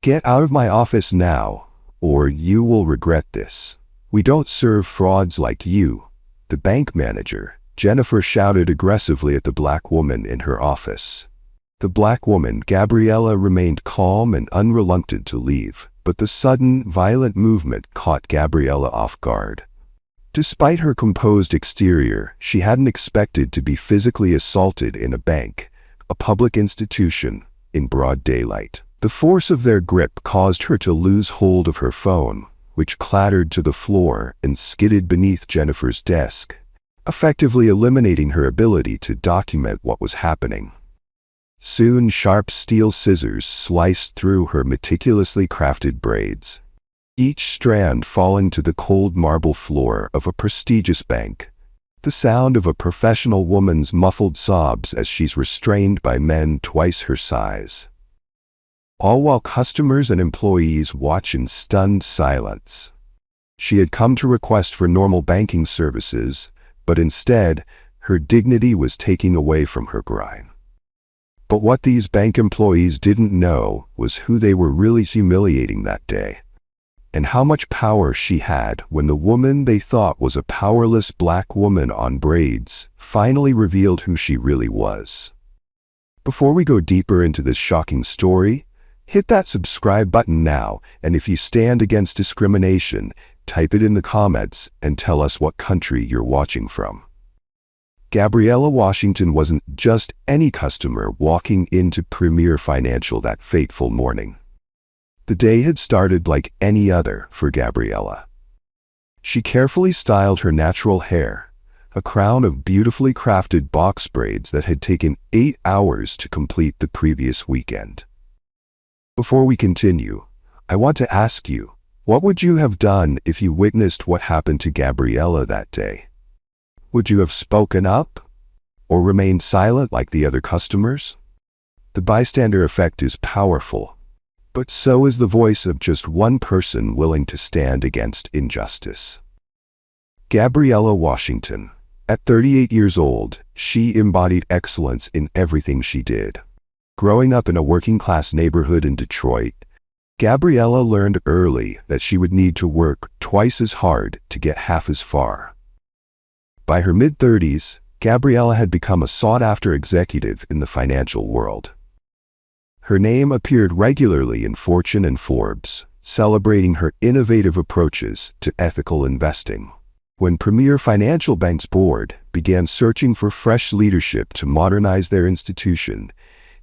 "Get out of my office now, or you will regret this. We don't serve frauds like you," the bank manager, Jennifer, shouted aggressively at the black woman in her office. The black woman, Gabriella, remained calm and unreluctant to leave, but the sudden, violent movement caught Gabriella off guard. Despite her composed exterior, she hadn't expected to be physically assaulted in a bank, a public institution, in broad daylight. The force of their grip caused her to lose hold of her phone, which clattered to the floor and skidded beneath Jennifer's desk, effectively eliminating her ability to document what was happening. Soon, sharp steel scissors sliced through her meticulously crafted braids, each strand falling to the cold marble floor of a prestigious bank. The sound of a professional woman's muffled sobs as she's restrained by men twice her size. All while customers and employees watch in stunned silence. She had come to request for normal banking services, but instead, her dignity was taken away from her grind. But what these bank employees didn't know was who they were really humiliating that day, and how much power she had when the woman they thought was a powerless black woman on braids finally revealed who she really was. Before we go deeper into this shocking story, hit that subscribe button now, and if you stand against discrimination, type it in the comments and tell us what country you're watching from. Gabriella Washington wasn't just any customer walking into Premier Financial that fateful morning. The day had started like any other for Gabriella. She carefully styled her natural hair, a crown of beautifully crafted box braids that had taken 8 hours to complete the previous weekend. Before we continue, I want to ask you, what would you have done if you witnessed what happened to Gabriella that day? Would you have spoken up? Or remained silent like the other customers? The bystander effect is powerful, but so is the voice of just one person willing to stand against injustice. Gabriella Washington. At 38 years old, she embodied excellence in everything she did. Growing up in a working-class neighborhood in Detroit, Gabriella learned early that she would need to work twice as hard to get half as far. By her mid-30s, Gabriella had become a sought-after executive in the financial world. Her name appeared regularly in Fortune and Forbes, celebrating her innovative approaches to ethical investing. When Premier Financial Bank's board began searching for fresh leadership to modernize their institution,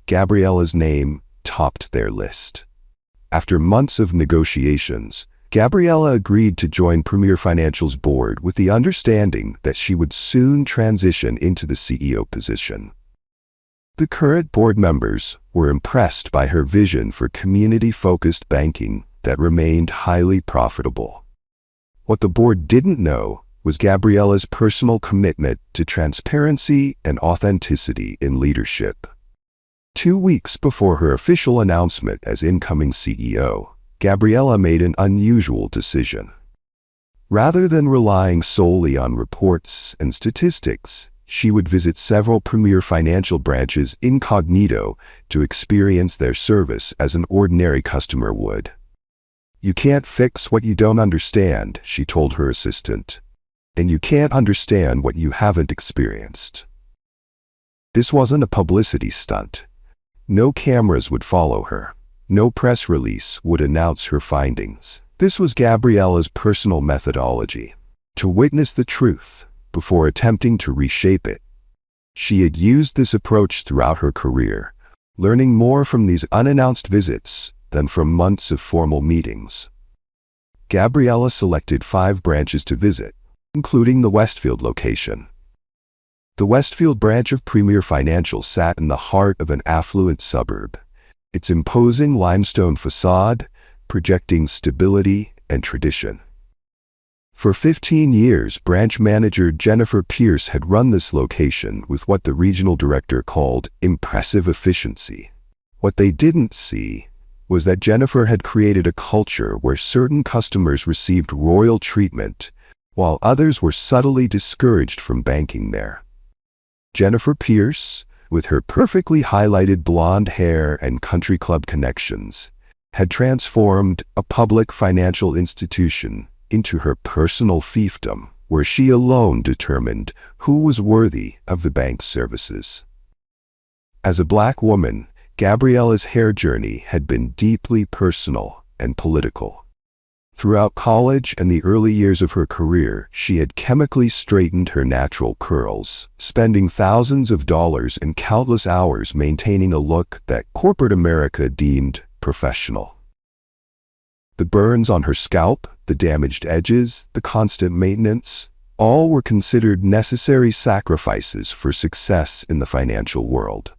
Gabriella's name topped their list. After months of negotiations, Gabriella agreed to join Premier Financial's board with the understanding that she would soon transition into the CEO position. The current board members were impressed by her vision for community-focused banking that remained highly profitable. What the board didn't know was Gabriella's personal commitment to transparency and authenticity in leadership. 2 weeks before her official announcement as incoming CEO, Gabriella made an unusual decision. Rather than relying solely on reports and statistics, she would visit several Premier Financial branches incognito to experience their service as an ordinary customer would. "You can't fix what you don't understand," she told her assistant, "and you can't understand what you haven't experienced." This wasn't a publicity stunt. No cameras would follow her. No press release would announce her findings. This was Gabriella's personal methodology: to witness the truth before attempting to reshape it. She had used this approach throughout her career, learning more from these unannounced visits than from months of formal meetings. Gabriella selected 5 branches to visit, including the Westfield location. The Westfield branch of Premier Financial sat in the heart of an affluent suburb, its imposing limestone facade projecting stability and tradition. For 15 years, branch manager Jennifer Pierce had run this location with what the regional director called impressive efficiency. What they didn't see was that Jennifer had created a culture where certain customers received royal treatment, while others were subtly discouraged from banking there. Jennifer Pierce, with her perfectly highlighted blonde hair and country club connections, had transformed a public financial institution into her personal fiefdom, where she alone determined who was worthy of the bank's services. As a Black woman, Gabriella's hair journey had been deeply personal and political. Throughout college and the early years of her career, she had chemically straightened her natural curls, spending thousands of dollars and countless hours maintaining a look that corporate America deemed professional. The burns on her scalp, the damaged edges, the constant maintenance, all were considered necessary sacrifices for success in the financial world.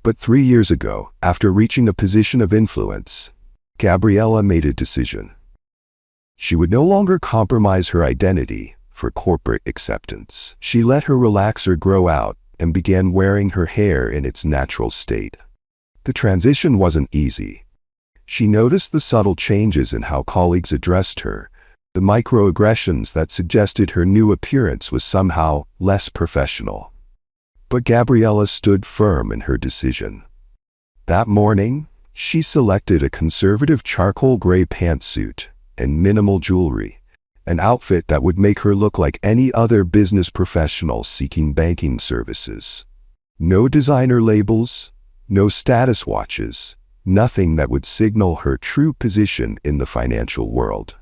But 3 years ago, after reaching a position of influence, Gabriella made a decision. She would no longer compromise her identity for corporate acceptance. She let her relaxer grow out and began wearing her hair in its natural state. The transition wasn't easy. She noticed the subtle changes in how colleagues addressed her, the microaggressions that suggested her new appearance was somehow less professional. But Gabriella stood firm in her decision. That morning, she selected a conservative charcoal gray pantsuit and minimal jewelry, an outfit that would make her look like any other business professional seeking banking services. No designer labels, no status watches, nothing that would signal her true position in the financial world.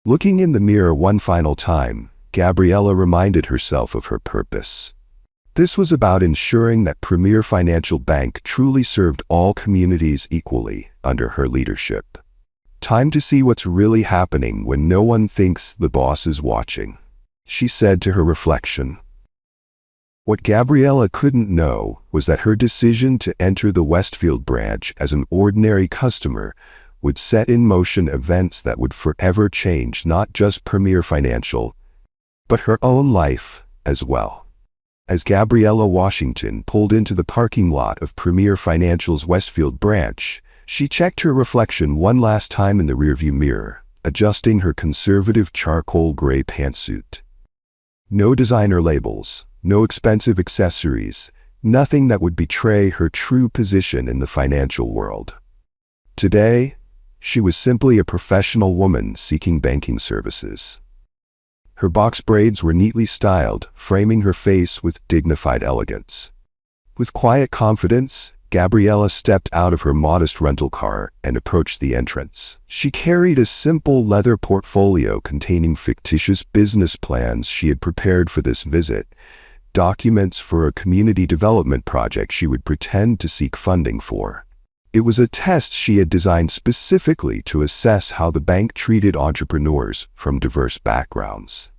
Looking in the mirror one final time, Gabriella reminded herself of her purpose. This was about ensuring that Premier Financial Bank truly served all communities equally under her leadership. Time to see what's really happening when no one thinks the boss is watching, she said to her reflection. What Gabriella couldn't know was that her decision to enter the Westfield branch as an ordinary customer would set in motion events that would forever change not just Premier Financial, but her own life as well. As Gabriella Washington pulled into the parking lot of Premier Financial's Westfield branch, she checked her reflection one last time in the rearview mirror, adjusting her conservative charcoal gray pantsuit. No designer labels, no expensive accessories, nothing that would betray her true position in the financial world. Today, she was simply a professional woman seeking banking services. Her box braids were neatly styled, framing her face with dignified elegance. With quiet confidence, Gabriella stepped out of her modest rental car and approached the entrance. She carried a simple leather portfolio containing fictitious business plans she had prepared for this visit, documents for a community development project she would pretend to seek funding for. It was a test she had designed specifically to assess how the bank treated entrepreneurs from diverse backgrounds.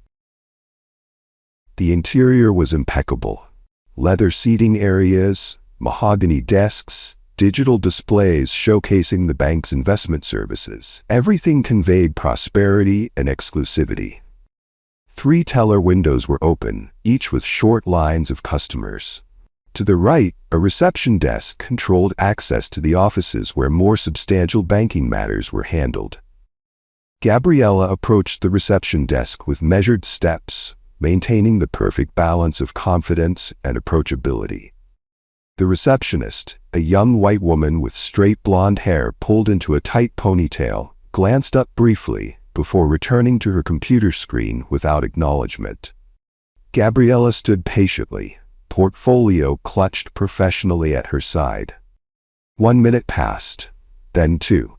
The interior was impeccable. Leather seating areas, mahogany desks, digital displays showcasing the bank's investment services. Everything conveyed prosperity and exclusivity. 3 teller windows were open, each with short lines of customers. To the right, a reception desk controlled access to the offices where more substantial banking matters were handled. Gabriella approached the reception desk with measured steps, maintaining the perfect balance of confidence and approachability. The receptionist, a young white woman with straight blonde hair pulled into a tight ponytail, glanced up briefly before returning to her computer screen without acknowledgement. Gabriella stood patiently, portfolio clutched professionally at her side. 1 minute passed, then 2.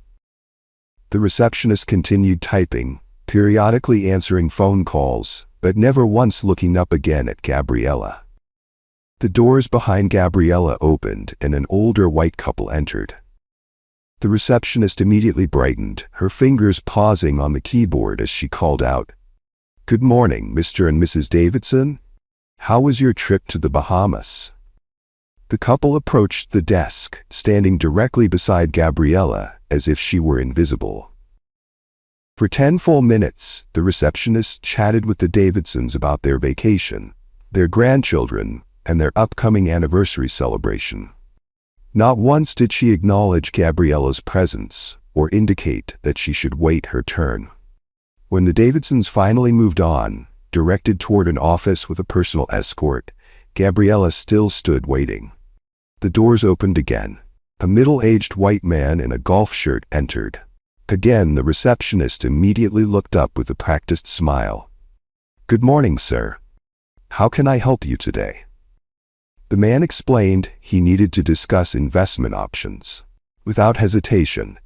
The receptionist continued typing, periodically answering phone calls, but never once looking up again at Gabriella. The doors behind Gabriella opened and an older white couple entered. The receptionist immediately brightened, her fingers pausing on the keyboard as she called out, "Good morning, Mr. and Mrs. Davidson. How was your trip to the Bahamas?" The couple approached the desk, standing directly beside Gabriella as if she were invisible. For 10 full minutes, the receptionist chatted with the Davidsons about their vacation, their grandchildren, and their upcoming anniversary celebration. Not once did she acknowledge Gabriella's presence or indicate that she should wait her turn. When the Davidsons finally moved on, directed toward an office with a personal escort, Gabriella still stood waiting. The doors opened again. A middle-aged white man in a golf shirt entered. Again, the receptionist immediately looked up with a practiced smile. "Good morning, sir. How can I help you today?" The man explained he needed to discuss investment options. Without hesitation,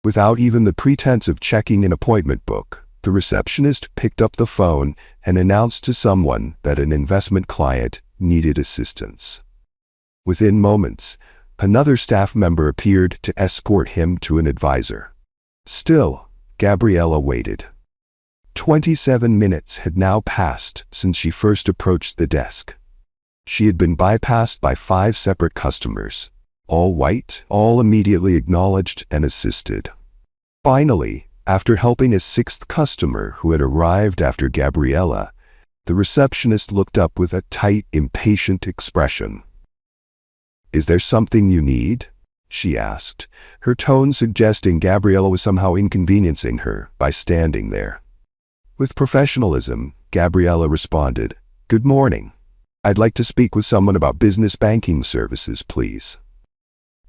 without even the pretense of checking an appointment book, the receptionist picked up the phone and announced to someone that an investment client needed assistance. Within moments, another staff member appeared to escort him to an advisor. Still, Gabriella waited. 27 minutes had now passed since she first approached the desk. She had been bypassed by 5 separate customers, all white, all immediately acknowledged and assisted. Finally, after helping a 6th customer who had arrived after Gabriella, the receptionist looked up with a tight, impatient expression. "Is there something you need?" she asked, her tone suggesting Gabriella was somehow inconveniencing her by standing there. With professionalism, Gabriella responded, "Good morning. I'd like to speak with someone about business banking services, please."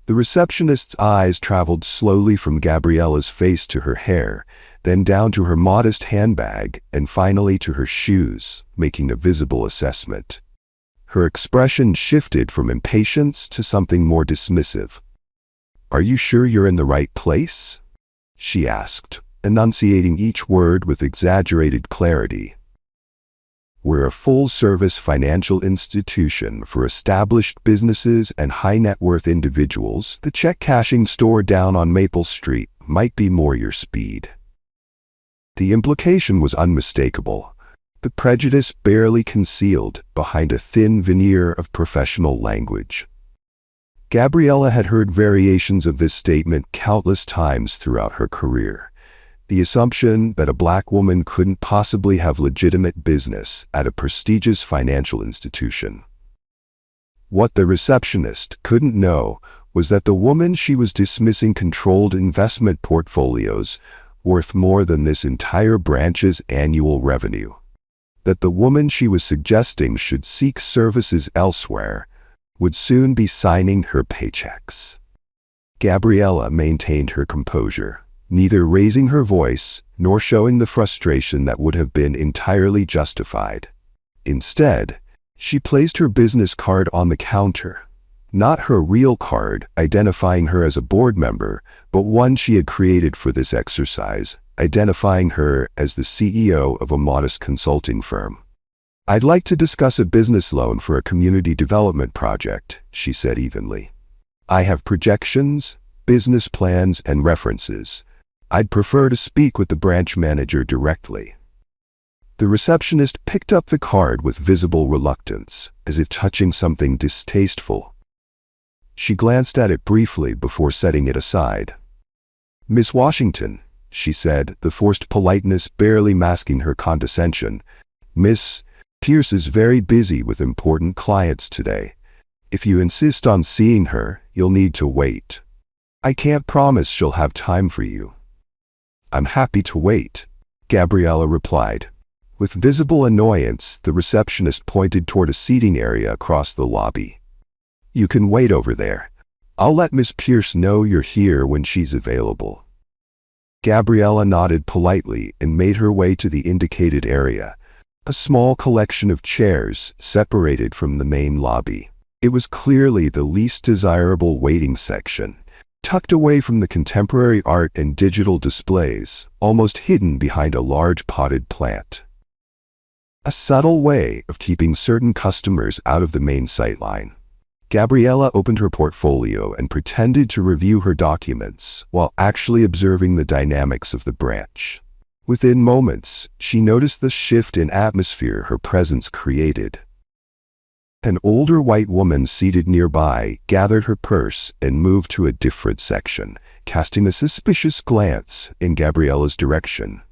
The receptionist's eyes traveled slowly from Gabriella's face to her hair, then down to her modest handbag, and finally to her shoes, making a visible assessment. Her expression shifted from impatience to something more dismissive. "Are you sure you're in the right place?" she asked, enunciating each word with exaggerated clarity. "We're a full-service financial institution for established businesses and high-net-worth individuals. The check-cashing store down on Maple Street might be more your speed." The implication was unmistakable, the prejudice barely concealed behind a thin veneer of professional language. Gabriella had heard variations of this statement countless times throughout her career. The assumption that a black woman couldn't possibly have legitimate business at a prestigious financial institution. What the receptionist couldn't know was that the woman she was dismissing controlled investment portfolios worth more than this entire branch's annual revenue. That the woman she was suggesting should seek services elsewhere would soon be signing her paychecks. Gabriella maintained her composure, neither raising her voice nor showing the frustration that would have been entirely justified. Instead, she placed her business card on the counter, not her real card identifying her as a board member, but one she had created for this exercise, identifying her as the CEO of a modest consulting firm. "I'd like to discuss a business loan for a community development project," she said evenly. "I have projections, business plans, and references. I'd prefer to speak with the branch manager directly." The receptionist picked up the card with visible reluctance, as if touching something distasteful. She glanced at it briefly before setting it aside. "Miss Washington," she said, the forced politeness barely masking her condescension, "Miss Pierce is very busy with important clients today. If you insist on seeing her, you'll need to wait. I can't promise she'll have time for you." "I'm happy to wait," Gabriella replied. With visible annoyance, the receptionist pointed toward a seating area across the lobby. "You can wait over there. I'll let Miss Pierce know you're here when she's available." Gabriella nodded politely and made her way to the indicated area, a small collection of chairs separated from the main lobby. It was clearly the least desirable waiting section, tucked away from the contemporary art and digital displays, almost hidden behind a large potted plant. A subtle way of keeping certain customers out of the main sightline. Gabriella opened her portfolio and pretended to review her documents while actually observing the dynamics of the branch. Within moments, she noticed the shift in atmosphere her presence created. An older white woman seated nearby gathered her purse and moved to a different section, casting a suspicious glance in Gabriella's direction.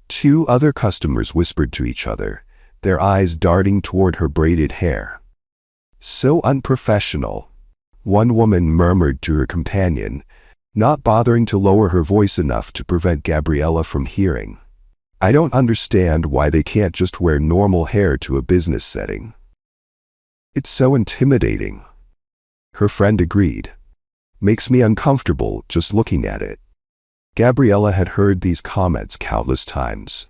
2 other customers whispered to each other, their eyes darting toward her braided hair. "So unprofessional," one woman murmured to her companion, not bothering to lower her voice enough to prevent Gabriella from hearing. "I don't understand why they can't just wear normal hair to a business setting. It's so intimidating." Her friend agreed. Makes me uncomfortable just looking at it. Gabriella had heard these comments countless times.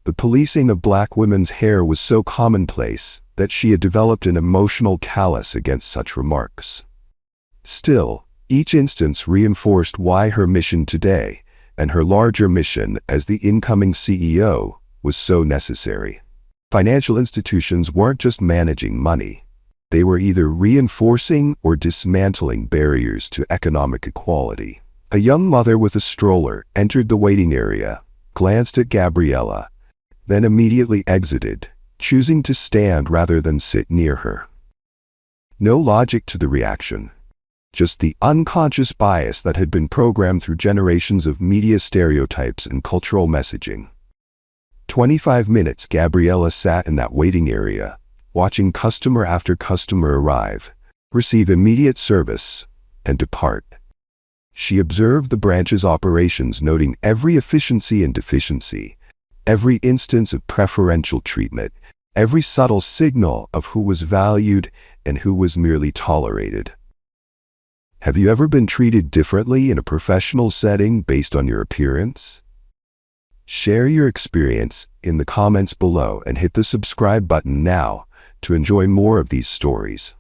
The policing of black women's hair was so commonplace that she had developed an emotional callous against such remarks. Still, each instance reinforced why her mission today, and her larger mission as the incoming CEO, was so necessary. Financial institutions weren't just managing money. They were either reinforcing or dismantling barriers to economic equality. A young mother with a stroller entered the waiting area, glanced at Gabriella, then immediately exited, choosing to stand rather than sit near her. No logic to the reaction, just the unconscious bias that had been programmed through generations of media stereotypes and cultural messaging. 25 minutes Gabriella sat in that waiting area, watching customer after customer arrive, receive immediate service, and depart. She observed the branch's operations, noting every efficiency and deficiency, every instance of preferential treatment, every subtle signal of who was valued and who was merely tolerated. Have you ever been treated differently in a professional setting based on your appearance? Share your experience in the comments below and hit the subscribe button now to enjoy more of these stories.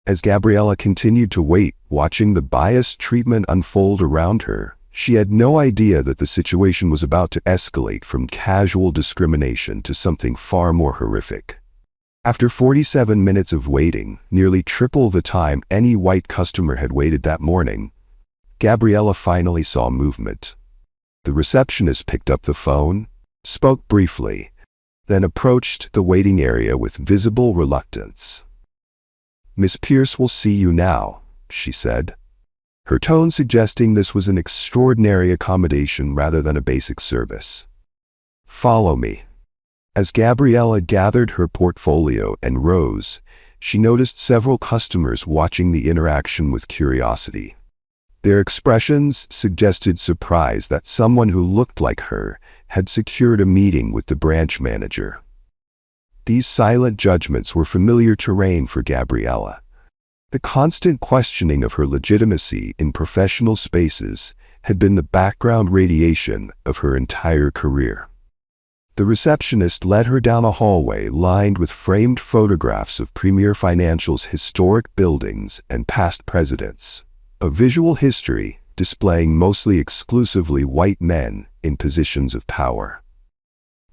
As Gabriella continued to wait, watching the biased treatment unfold around her, she had no idea that the situation was about to escalate from casual discrimination to something far more horrific. After 47 minutes of waiting, nearly triple the time any white customer had waited that morning, Gabriella finally saw movement. The receptionist picked up the phone, spoke briefly, then approached the waiting area with visible reluctance. "Miss Pierce will see you now," she said, her tone suggesting this was an extraordinary accommodation rather than a basic service. "Follow me." As Gabriella gathered her portfolio and rose, she noticed several customers watching the interaction with curiosity. Their expressions suggested surprise that someone who looked like her had secured a meeting with the branch manager. These silent judgments were familiar terrain for Gabriella. The constant questioning of her legitimacy in professional spaces had been the background radiation of her entire career. The receptionist led her down a hallway lined with framed photographs of Premier Financial's historic buildings and past presidents, a visual history displaying mostly exclusively white men in positions of power.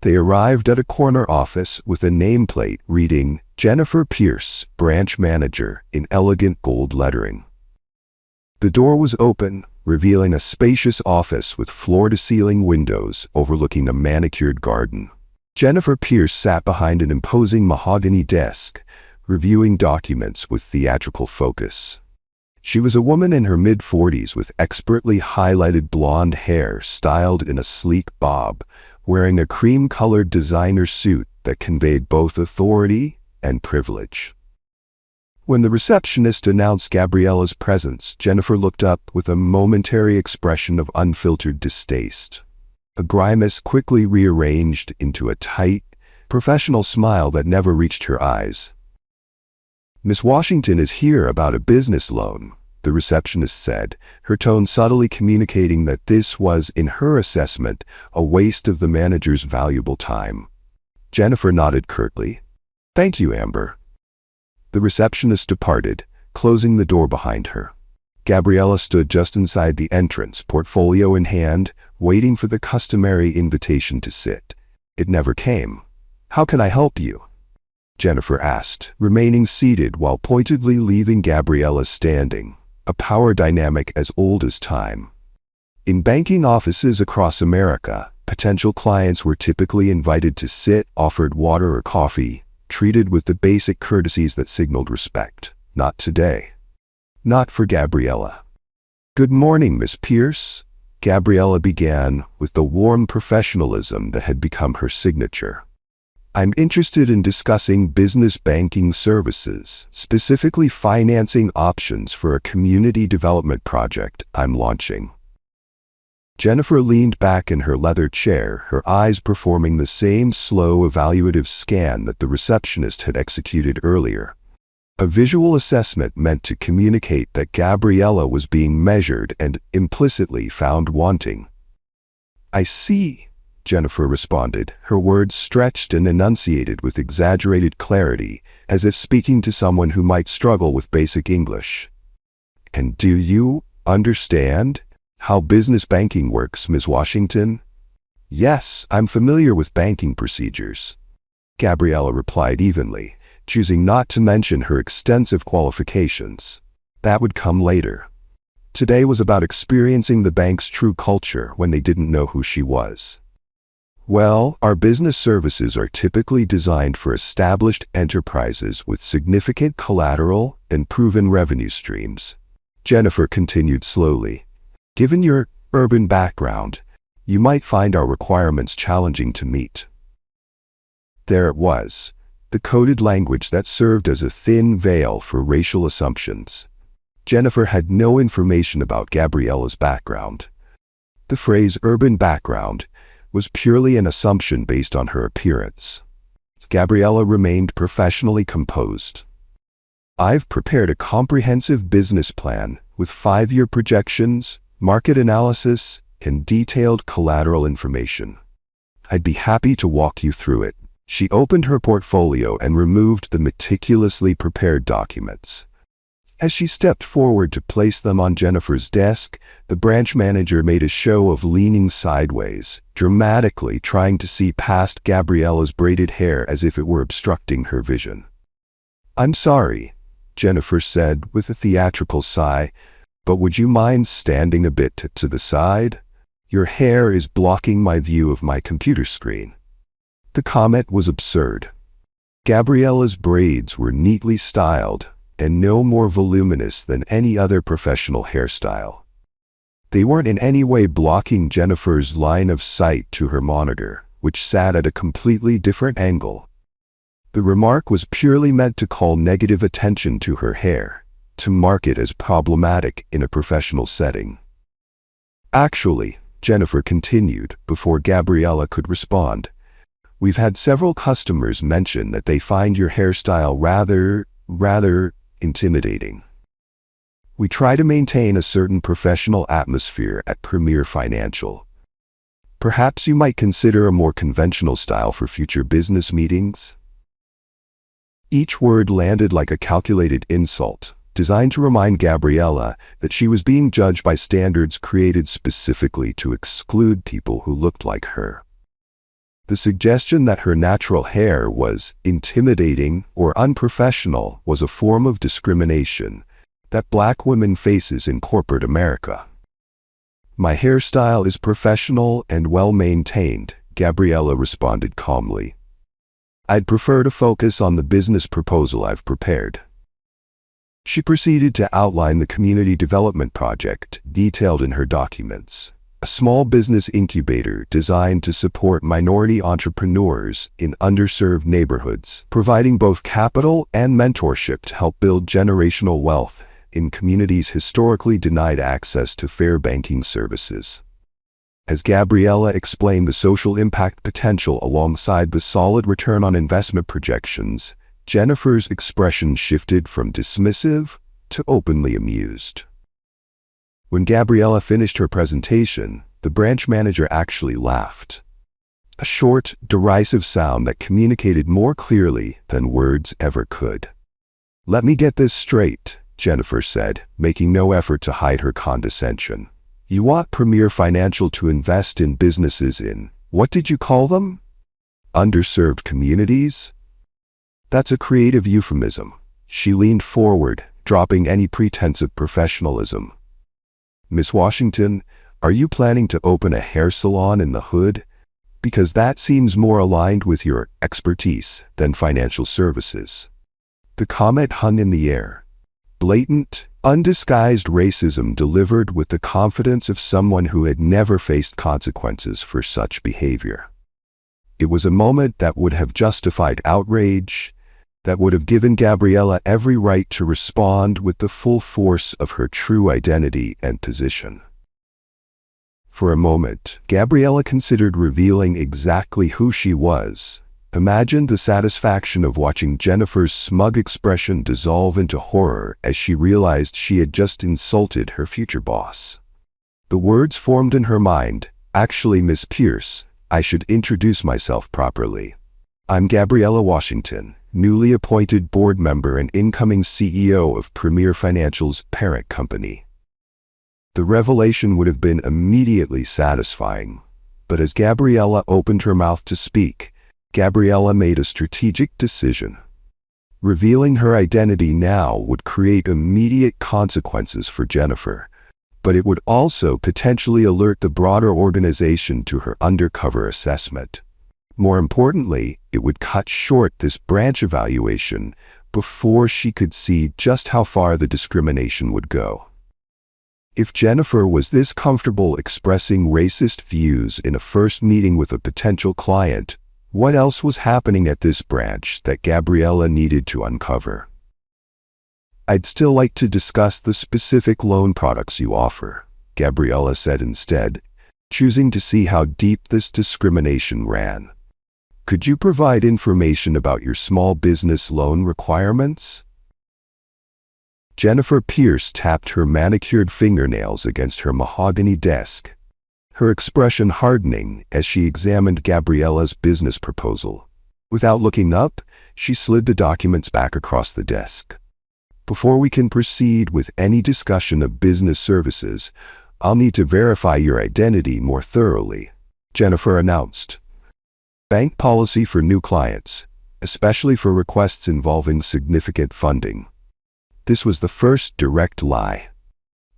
They arrived at a corner office with a nameplate reading Jennifer Pierce, Branch Manager, in elegant gold lettering. The door was open, revealing a spacious office with floor-to-ceiling windows overlooking a manicured garden. Jennifer Pierce sat behind an imposing mahogany desk, reviewing documents with theatrical focus. She was a woman in her mid-40s with expertly highlighted blonde hair styled in a sleek bob, wearing a cream-colored designer suit that conveyed both authority and privilege. When the receptionist announced Gabriella's presence, Jennifer looked up with a momentary expression of unfiltered distaste. A grimace quickly rearranged into a tight, professional smile that never reached her eyes. "Miss Washington is here about a business loan," the receptionist said, her tone subtly communicating that this was, in her assessment, a waste of the manager's valuable time. Jennifer nodded curtly. "Thank you, Amber." The receptionist departed, closing the door behind her. Gabriella stood just inside the entrance, portfolio in hand, waiting for the customary invitation to sit. It never came. "How can I help you?" Jennifer asked, remaining seated while pointedly leaving Gabriella standing, a power dynamic as old as time. In banking offices across America, potential clients were typically invited to sit, offered water or coffee, treated with the basic courtesies that signaled respect. Not today. Not for Gabriella. "Good morning, Miss Pierce," Gabriella began with the warm professionalism that had become her signature. "I'm interested in discussing business banking services, specifically financing options for a community development project I'm launching." Jennifer leaned back in her leather chair, her eyes performing the same slow, evaluative scan that the receptionist had executed earlier. A visual assessment meant to communicate that Gabriella was being measured and implicitly found wanting. "I see," Jennifer responded, her words stretched and enunciated with exaggerated clarity, as if speaking to someone who might struggle with basic English. "And do you understand how business banking works, Ms. Washington?" "Yes, I'm familiar with banking procedures," Gabriella replied evenly, choosing not to mention her extensive qualifications. That would come later. Today was about experiencing the bank's true culture when they didn't know who she was. "Well, our business services are typically designed for established enterprises with significant collateral and proven revenue streams," Jennifer continued slowly. "Given your urban background, you might find our requirements challenging to meet." There it was, the coded language that served as a thin veil for racial assumptions. Jennifer had no information about Gabriella's background. The phrase urban background was purely an assumption based on her appearance. Gabriella remained professionally composed. "I've prepared a comprehensive business plan with 5-year projections, market analysis, and detailed collateral information. I'd be happy to walk you through it." She opened her portfolio and removed the meticulously prepared documents. As she stepped forward to place them on Jennifer's desk, the branch manager made a show of leaning sideways, dramatically trying to see past Gabriella's braided hair as if it were obstructing her vision. "I'm sorry," Jennifer said with a theatrical sigh, "but would you mind standing a bit to the side? Your hair is blocking my view of my computer screen." The comment was absurd. Gabriella's braids were neatly styled and no more voluminous than any other professional hairstyle. They weren't in any way blocking Jennifer's line of sight to her monitor, which sat at a completely different angle. The remark was purely meant to call negative attention to her hair, to mark it as problematic in a professional setting. "Actually," Jennifer continued before Gabriella could respond, "we've had several customers mention that they find your hairstyle rather intimidating. We try to maintain a certain professional atmosphere at Premier Financial. Perhaps you might consider a more conventional style for future business meetings?" Each word landed like a calculated insult, designed to remind Gabriella that she was being judged by standards created specifically to exclude people who looked like her. The suggestion that her natural hair was intimidating or unprofessional was a form of discrimination that Black women faces in corporate America. "My hairstyle is professional and well-maintained," Gabriella responded calmly. "I'd prefer to focus on the business proposal I've prepared." She proceeded to outline the community development project detailed in her documents, a small business incubator designed to support minority entrepreneurs in underserved neighborhoods, providing both capital and mentorship to help build generational wealth in communities historically denied access to fair banking services. As Gabriella explained the social impact potential alongside the solid return on investment projections, Jennifer's expression shifted from dismissive to openly amused. When Gabriella finished her presentation, the branch manager actually laughed. A short, derisive sound that communicated more clearly than words ever could. "Let me get this straight," Jennifer said, making no effort to hide her condescension. "You want Premier Financial to invest in businesses in, what did you call them? Underserved communities?" "That's a creative euphemism." She leaned forward, dropping any pretense of professionalism. "Miss Washington, are you planning to open a hair salon in the hood? Because that seems more aligned with your expertise than financial services." The comment hung in the air. Blatant, undisguised racism delivered with the confidence of someone who had never faced consequences for such behavior. It was a moment that would have justified outrage, that would have given Gabriella every right to respond with the full force of her true identity and position. For a moment, Gabriella considered revealing exactly who she was, Imagine the satisfaction of watching Jennifer's smug expression dissolve into horror as she realized she had just insulted her future boss. The words formed in her mind, "Actually, Miss Pierce, I should introduce myself properly. I'm Gabriella Washington, newly appointed board member and incoming CEO of Premier Financial's parent company." The revelation would have been immediately satisfying, but as Gabriella opened her mouth to speak, Gabriella made a strategic decision. Revealing her identity now would create immediate consequences for Jennifer, but it would also potentially alert the broader organization to her undercover assessment. More importantly, it would cut short this branch evaluation before she could see just how far the discrimination would go. If Jennifer was this comfortable expressing racist views in a first meeting with a potential client, what else was happening at this branch that Gabriella needed to uncover? "I'd still like to discuss the specific loan products you offer," Gabriella said instead, choosing to see how deep this discrimination ran. "Could you provide information about your small business loan requirements?" Jennifer Pierce tapped her manicured fingernails against her mahogany desk, her expression hardening as she examined Gabriella's business proposal. Without looking up, she slid the documents back across the desk. "Before we can proceed with any discussion of business services, I'll need to verify your identity more thoroughly," Jennifer announced. "Bank policy for new clients, especially for requests involving significant funding." This was the first direct lie.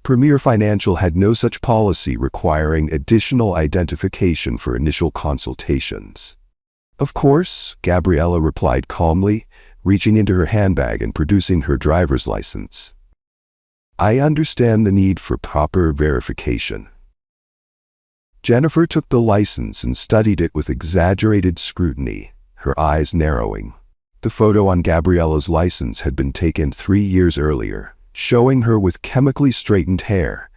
Premier Financial had no such policy requiring additional identification for initial consultations. "Of course," Gabriella replied calmly, reaching into her handbag and producing her driver's license. "I understand the need for proper verification." Jennifer took the license and studied it with exaggerated scrutiny, her eyes narrowing. The photo on Gabriella's license had been taken 3 years earlier, showing her with chemically straightened hair,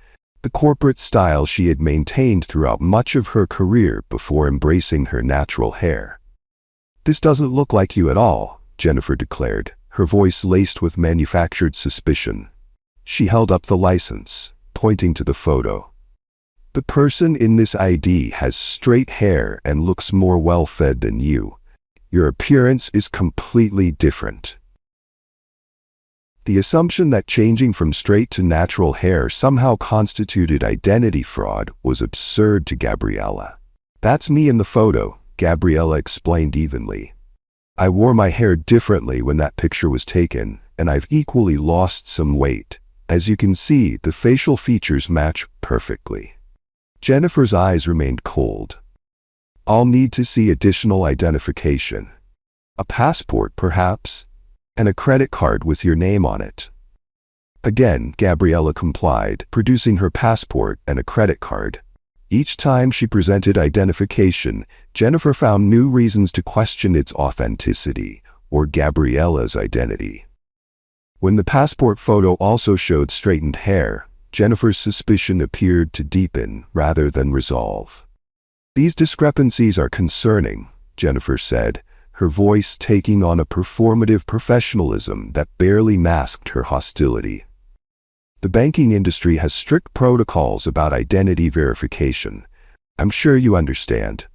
the corporate style she had maintained throughout much of her career before embracing her natural hair. "This doesn't look like you at all," Jennifer declared, her voice laced with manufactured suspicion. She held up the license, pointing to the photo. "The person in this ID has straight hair and looks more well-fed than you. Your appearance is completely different." The assumption that changing from straight to natural hair somehow constituted identity fraud was absurd to Gabriella. "That's me in the photo," Gabriella explained evenly. "I wore my hair differently when that picture was taken, and I've equally lost some weight. As you can see, the facial features match perfectly." Jennifer's eyes remained cold. "I'll need to see additional identification. A passport, perhaps? And a credit card with your name on it." Again, Gabriella complied, producing her passport and a credit card. Each time she presented identification, Jennifer found new reasons to question its authenticity, or Gabriella's identity. When the passport photo also showed straightened hair, Jennifer's suspicion appeared to deepen rather than resolve. "These discrepancies are concerning," Jennifer said, her voice taking on a performative professionalism that barely masked her hostility. "The banking industry has strict protocols about identity verification. I'm sure you understand."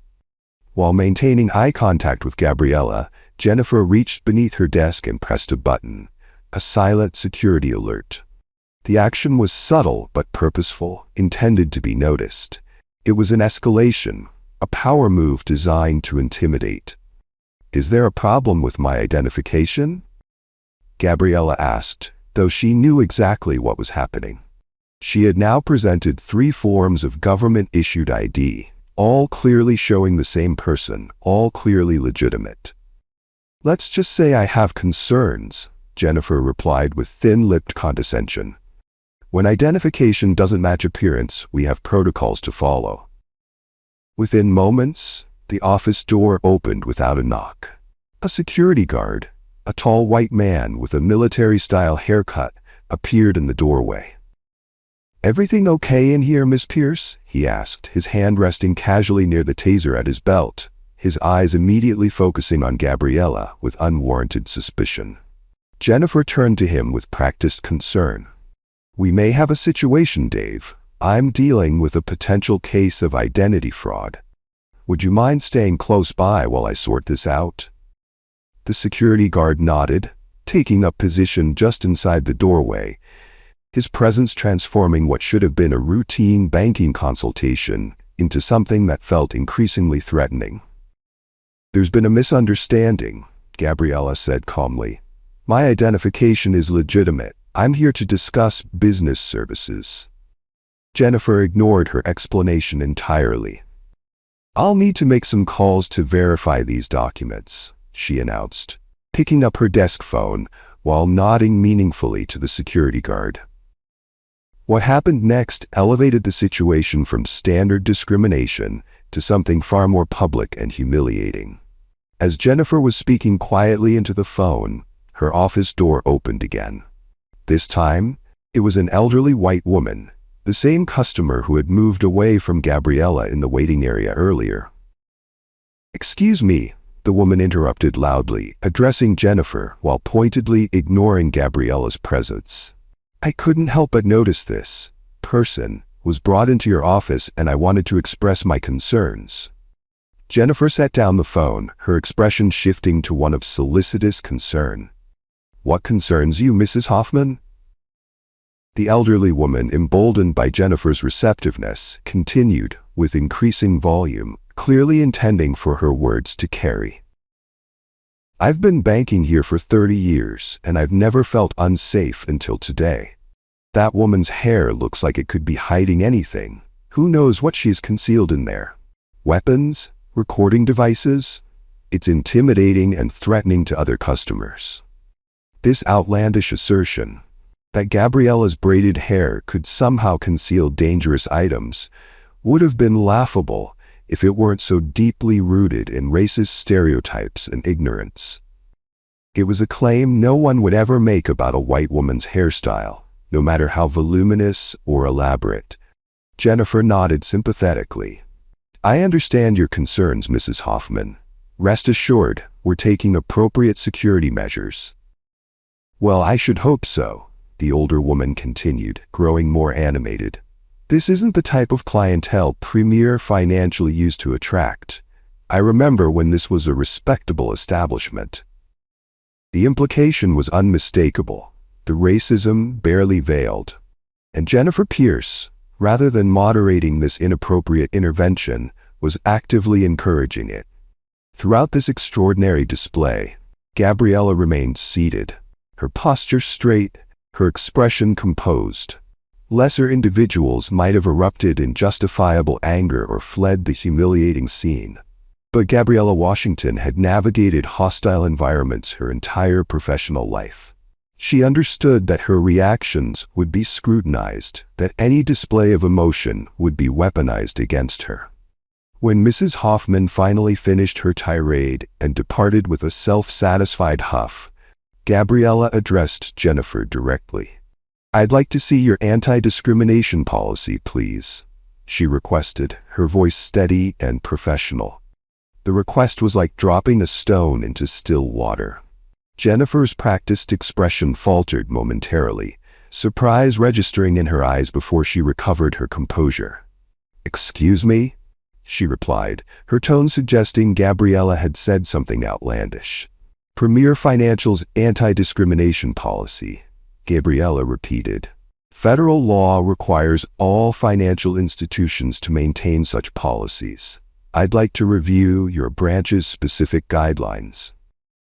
While maintaining eye contact with Gabriella, Jennifer reached beneath her desk and pressed a button, a silent security alert. The action was subtle but purposeful, intended to be noticed. It was an escalation, a power move designed to intimidate. "Is there a problem with my identification?" Gabriella asked, though she knew exactly what was happening. She had now presented 3 forms of government-issued ID, all clearly showing the same person, all clearly legitimate. "Let's just say I have concerns," Jennifer replied with thin-lipped condescension. "When identification doesn't match appearance, we have protocols to follow." Within moments, the office door opened without a knock. A security guard, a tall white man with a military-style haircut, appeared in the doorway. "Everything okay in here, Miss Pierce?" he asked, his hand resting casually near the taser at his belt, his eyes immediately focusing on Gabriella with unwarranted suspicion. Jennifer turned to him with practiced concern. "We may have a situation, Dave. I'm dealing with a potential case of identity fraud. Would you mind staying close by while I sort this out?" The security guard nodded, taking up position just inside the doorway, his presence transforming what should have been a routine banking consultation into something that felt increasingly threatening. "There's been a misunderstanding," Gabriella said calmly. "My identification is legitimate. I'm here to discuss business services." Jennifer ignored her explanation entirely. "I'll need to make some calls to verify these documents," she announced, picking up her desk phone while nodding meaningfully to the security guard. What happened next elevated the situation from standard discrimination to something far more public and humiliating. As Jennifer was speaking quietly into the phone, her office door opened again. This time, it was an elderly white woman, the same customer who had moved away from Gabriella in the waiting area earlier. "Excuse me," the woman interrupted loudly, addressing Jennifer while pointedly ignoring Gabriella's presence. "I couldn't help but notice this person was brought into your office and I wanted to express my concerns." Jennifer set down the phone, her expression shifting to one of solicitous concern. "What concerns you, Mrs. Hoffman?" The elderly woman, emboldened by Jennifer's receptiveness, continued with increasing volume, clearly intending for her words to carry. "I've been banking here for 30 years, and I've never felt unsafe until today. That woman's hair looks like it could be hiding anything. Who knows what she's concealed in there? Weapons? Recording devices? It's intimidating and threatening to other customers." This outlandish assertion, that Gabriella's braided hair could somehow conceal dangerous items, would have been laughable if it weren't so deeply rooted in racist stereotypes and ignorance. It was a claim no one would ever make about a white woman's hairstyle, no matter how voluminous or elaborate. Jennifer nodded sympathetically. "I understand your concerns, Mrs. Hoffman. Rest assured, we're taking appropriate security measures." "Well, I should hope so," the older woman continued, growing more animated. "This isn't the type of clientele Premier Financial used to attract. I remember when this was a respectable establishment." The implication was unmistakable, the racism barely veiled. And Jennifer Pierce, rather than moderating this inappropriate intervention, was actively encouraging it. Throughout this extraordinary display, Gabriella remained seated, her posture straight, her expression composed. Lesser individuals might have erupted in justifiable anger or fled the humiliating scene. But Gabriella Washington had navigated hostile environments her entire professional life. She understood that her reactions would be scrutinized, that any display of emotion would be weaponized against her. When Mrs. Hoffman finally finished her tirade and departed with a self-satisfied huff, Gabriella addressed Jennifer directly. "I'd like to see your anti-discrimination policy, please," she requested, her voice steady and professional. The request was like dropping a stone into still water. Jennifer's practiced expression faltered momentarily, surprise registering in her eyes before she recovered her composure. "Excuse me?" she replied, her tone suggesting Gabriella had said something outlandish. "Premier Financial's anti-discrimination policy," Gabriella repeated. "Federal law requires all financial institutions to maintain such policies. I'd like to review your branch's specific guidelines."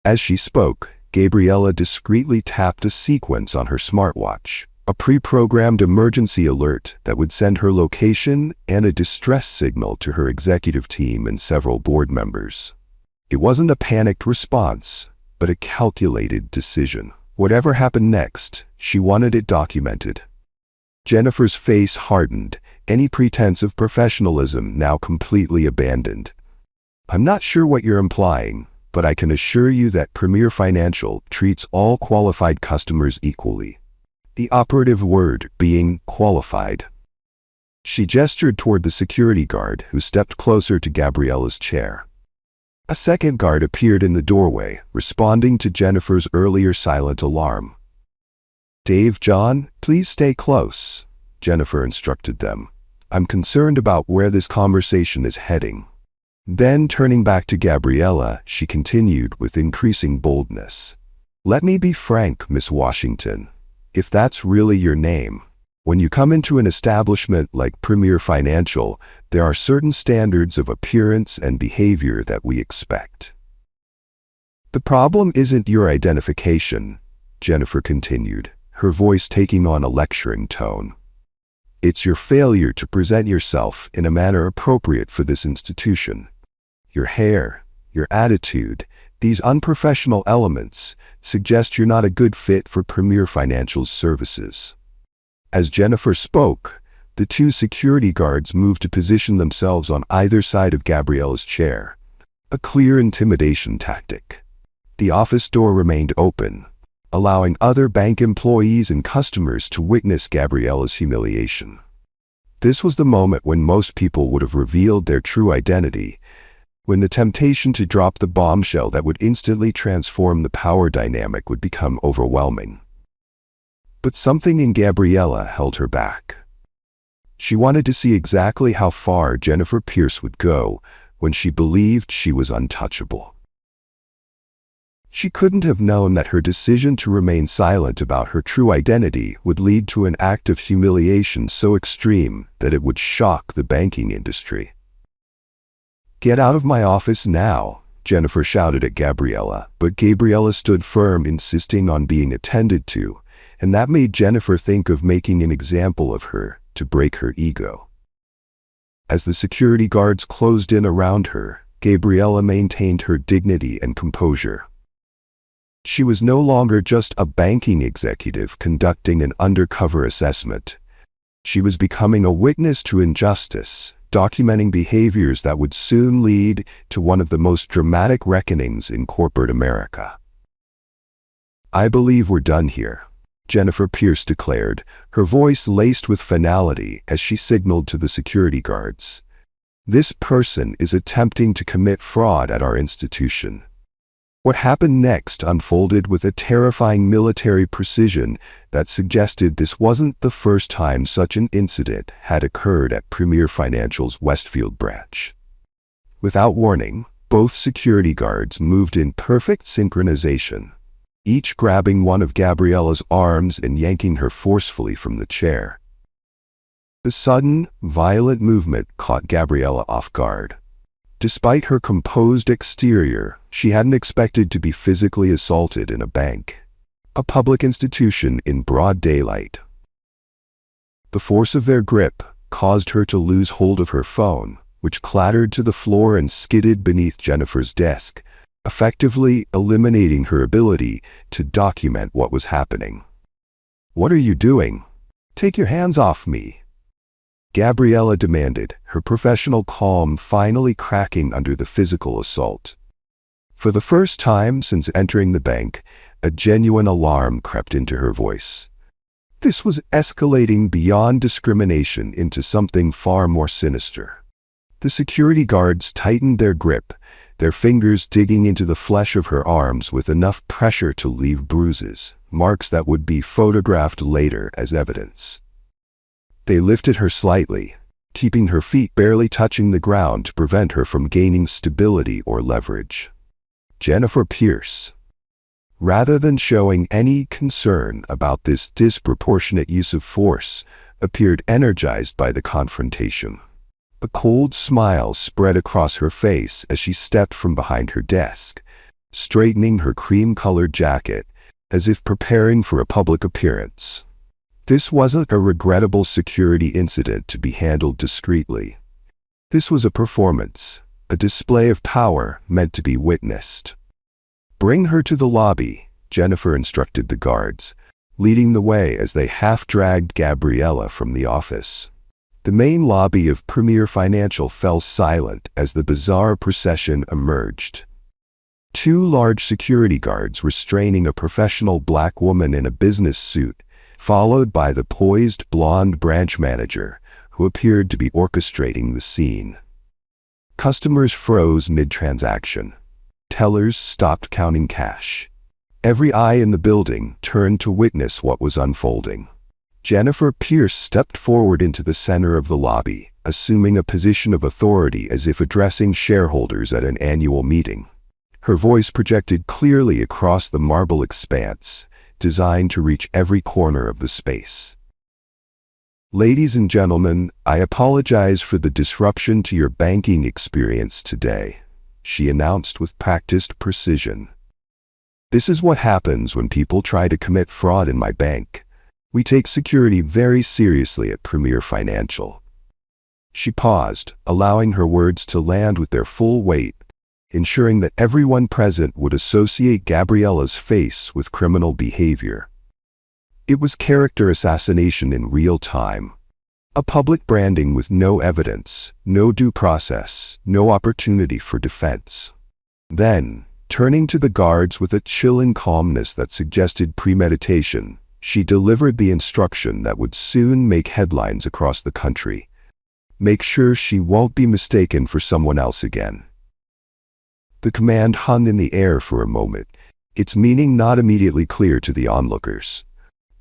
As she spoke, Gabriella discreetly tapped a sequence on her smartwatch, a pre-programmed emergency alert that would send her location and a distress signal to her executive team and several board members. It wasn't a panicked response, but a calculated decision. Whatever happened next, she wanted it documented. Jennifer's face hardened, any pretense of professionalism now completely abandoned. "I'm not sure what you're implying, but I can assure you that Premier Financial treats all qualified customers equally." The operative word being qualified. She gestured toward the security guard who stepped closer to Gabriella's chair. A second guard appeared in the doorway, responding to Jennifer's earlier silent alarm. "Dave, John, please stay close," Jennifer instructed them. "I'm concerned about where this conversation is heading." Then, turning back to Gabriella, she continued with increasing boldness. "Let me be frank, Miss Washington, if that's really your name. When you come into an establishment like Premier Financial, there are certain standards of appearance and behavior that we expect. The problem isn't your identification," Jennifer continued, her voice taking on a lecturing tone. "It's your failure to present yourself in a manner appropriate for this institution. Your hair, your attitude, these unprofessional elements suggest you're not a good fit for Premier Financial's services." As Jennifer spoke, the two security guards moved to position themselves on either side of Gabriella's chair, a clear intimidation tactic. The office door remained open, allowing other bank employees and customers to witness Gabriella's humiliation. This was the moment when most people would have revealed their true identity, when the temptation to drop the bombshell that would instantly transform the power dynamic would become overwhelming. But something in Gabriella held her back. She wanted to see exactly how far Jennifer Pierce would go when she believed she was untouchable. She couldn't have known that her decision to remain silent about her true identity would lead to an act of humiliation so extreme that it would shock the banking industry. "Get out of my office now," Jennifer shouted at Gabriella, but Gabriella stood firm, insisting on being attended to, and that made Jennifer think of making an example of her to break her ego. As the security guards closed in around her, Gabriella maintained her dignity and composure. She was no longer just a banking executive conducting an undercover assessment. She was becoming a witness to injustice, documenting behaviors that would soon lead to one of the most dramatic reckonings in corporate America. "I believe we're done here," Jennifer Pierce declared, her voice laced with finality as she signaled to the security guards. "This person is attempting to commit fraud at our institution." What happened next unfolded with a terrifying military precision that suggested this wasn't the first time such an incident had occurred at Premier Financial's Westfield branch. Without warning, both security guards moved in perfect synchronization, each grabbing one of Gabriella's arms and yanking her forcefully from the chair. The sudden, violent movement caught Gabriella off guard. Despite her composed exterior, she hadn't expected to be physically assaulted in a bank, a public institution in broad daylight. The force of their grip caused her to lose hold of her phone, which clattered to the floor and skidded beneath Jennifer's desk, effectively eliminating her ability to document what was happening. "What are you doing? Take your hands off me," Gabriella demanded, her professional calm finally cracking under the physical assault. For the first time since entering the bank, a genuine alarm crept into her voice. This was escalating beyond discrimination into something far more sinister. The security guards tightened their grip, their fingers digging into the flesh of her arms with enough pressure to leave bruises, marks that would be photographed later as evidence. They lifted her slightly, keeping her feet barely touching the ground to prevent her from gaining stability or leverage. Jennifer Pierce, rather than showing any concern about this disproportionate use of force, appeared energized by the confrontation. A cold smile spread across her face as she stepped from behind her desk, straightening her cream-colored jacket as if preparing for a public appearance. This wasn't a regrettable security incident to be handled discreetly. This was a performance, a display of power meant to be witnessed. "Bring her to the lobby," Jennifer instructed the guards, leading the way as they half-dragged Gabriella from the office. The main lobby of Premier Financial fell silent as the bizarre procession emerged. Two large security guards restraining a professional black woman in a business suit, followed by the poised blonde branch manager, who appeared to be orchestrating the scene. Customers froze mid-transaction. Tellers stopped counting cash. Every eye in the building turned to witness what was unfolding. Jennifer Pierce stepped forward into the center of the lobby, assuming a position of authority as if addressing shareholders at an annual meeting. Her voice projected clearly across the marble expanse, designed to reach every corner of the space. "Ladies and gentlemen, I apologize for the disruption to your banking experience today," she announced with practiced precision. "This is what happens when people try to commit fraud in my bank. We take security very seriously at Premier Financial." She paused, allowing her words to land with their full weight, ensuring that everyone present would associate Gabriella's face with criminal behavior. It was character assassination in real time. A public branding with no evidence, no due process, no opportunity for defense. Then, turning to the guards with a chilling calmness that suggested premeditation, she delivered the instruction that would soon make headlines across the country. Make sure she won't be mistaken for someone else again. The command hung in the air for a moment, its meaning not immediately clear to the onlookers.